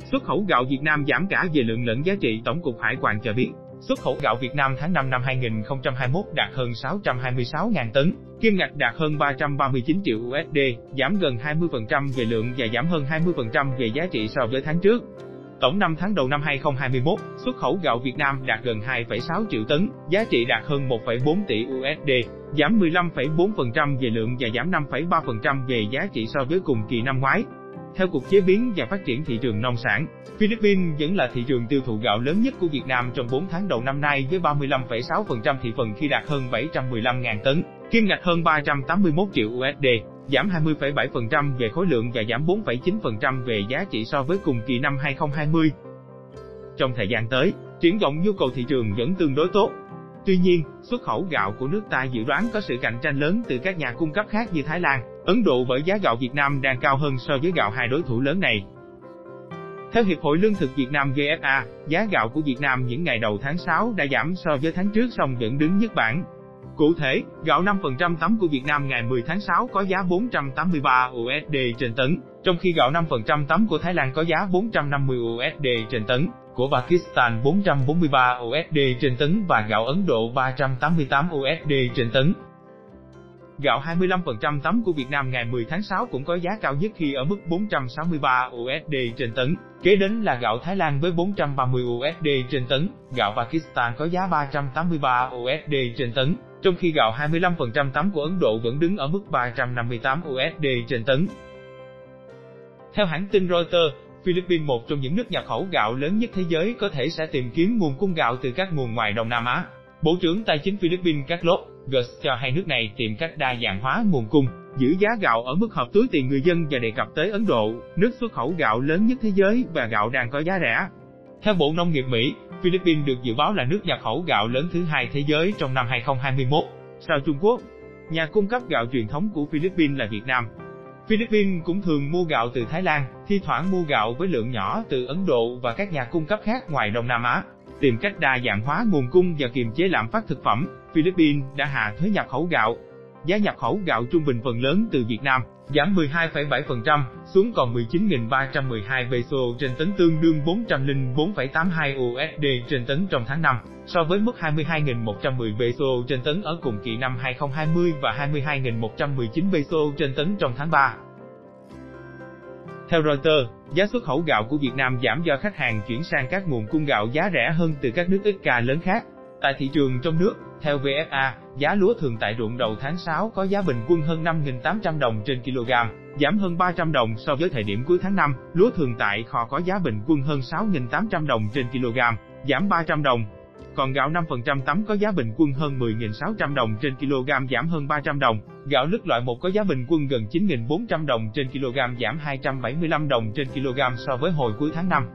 Xuất khẩu gạo Việt Nam giảm cả về lượng lẫn giá trị. Tổng cục Hải quan cho biết, xuất khẩu gạo Việt Nam tháng 5 năm 2021 đạt hơn 626.000 tấn, kim ngạch đạt hơn 339 triệu USD, giảm gần 20% về lượng và giảm hơn 20% về giá trị so với tháng trước. Tổng 5 tháng đầu năm 2021, xuất khẩu gạo Việt Nam đạt gần 2,6 triệu tấn, giá trị đạt hơn 1,4 tỷ USD, giảm 15,4% về lượng và giảm 5,3% về giá trị so với cùng kỳ năm ngoái. Theo Cục Chế biến và Phát triển Thị trường Nông sản, Philippines vẫn là thị trường tiêu thụ gạo lớn nhất của Việt Nam trong 4 tháng đầu năm nay với 35,6% thị phần khi đạt hơn 715.000 tấn, kim ngạch hơn 381 triệu USD, giảm 20,7% về khối lượng và giảm 4,9% về giá trị so với cùng kỳ năm 2020. Trong thời gian tới, triển vọng nhu cầu thị trường vẫn tương đối tốt. Tuy nhiên, xuất khẩu gạo của nước ta dự đoán có sự cạnh tranh lớn từ các nhà cung cấp khác như Thái Lan, Ấn Độ bởi giá gạo Việt Nam đang cao hơn so với gạo hai đối thủ lớn này. Theo Hiệp hội Lương thực Việt Nam GFA, giá gạo của Việt Nam những ngày đầu tháng 6 đã giảm so với tháng trước song vẫn đứng nhất bảng. Cụ thể, gạo 5% tấm của Việt Nam ngày 10 tháng 6 có giá 483 USD trên tấn, trong khi gạo 5% tấm của Thái Lan có giá 450 USD trên tấn, của Pakistan 443 USD trên tấn và gạo Ấn Độ 388 USD trên tấn. Gạo 25% tấm của Việt Nam ngày 10 tháng 6 cũng có giá cao nhất khi ở mức 463 USD trên tấn, kế đến là gạo Thái Lan với 430 USD trên tấn, gạo Pakistan có giá 383 USD trên tấn, trong khi gạo 25% tấm của Ấn Độ vẫn đứng ở mức 358 USD trên tấn. Theo hãng tin Reuters, Philippines, một trong những nước nhập khẩu gạo lớn nhất thế giới, có thể sẽ tìm kiếm nguồn cung gạo từ các nguồn ngoài Đông Nam Á. Bộ trưởng Tài chính Philippines Carlos Gus cho hay nước này tìm cách đa dạng hóa nguồn cung, giữ giá gạo ở mức hợp túi tiền người dân và đề cập tới Ấn Độ, nước xuất khẩu gạo lớn nhất thế giới và gạo đang có giá rẻ. Theo Bộ Nông nghiệp Mỹ, Philippines được dự báo là nước nhập khẩu gạo lớn thứ hai thế giới trong năm 2021, sau Trung Quốc. Nhà cung cấp gạo truyền thống của Philippines là Việt Nam. Philippines cũng thường mua gạo từ Thái Lan, thi thoảng mua gạo với lượng nhỏ từ Ấn Độ và các nhà cung cấp khác ngoài Đông Nam Á. Tìm cách đa dạng hóa nguồn cung và kiềm chế lạm phát thực phẩm, Philippines đã hạ thuế nhập khẩu gạo. Giá nhập khẩu gạo trung bình phần lớn từ Việt Nam giảm 12,7% xuống còn 19.312 peso trên tấn, tương đương 404,82 USD trên tấn trong tháng 5, so với mức 22.110 peso trên tấn ở cùng kỳ năm 2020 và 22.119 peso trên tấn trong tháng 3. Theo Reuters, giá xuất khẩu gạo của Việt Nam giảm do khách hàng chuyển sang các nguồn cung gạo giá rẻ hơn từ các nước ít ca lớn khác. Tại thị trường trong nước, theo VFA, giá lúa thường tại ruộng đầu tháng 6 có giá bình quân hơn 5.800 đồng trên kg, giảm hơn 300 đồng so với thời điểm cuối tháng 5. Lúa thường tại kho có giá bình quân hơn 6.800 đồng trên kg, giảm 300 đồng. Còn gạo 5% tấm có giá bình quân hơn 10.600 đồng trên kg, giảm hơn 300 đồng. Gạo lứt loại 1 có giá bình quân gần 9.400 đồng trên kg, giảm 275 đồng trên kg so với hồi cuối tháng 5.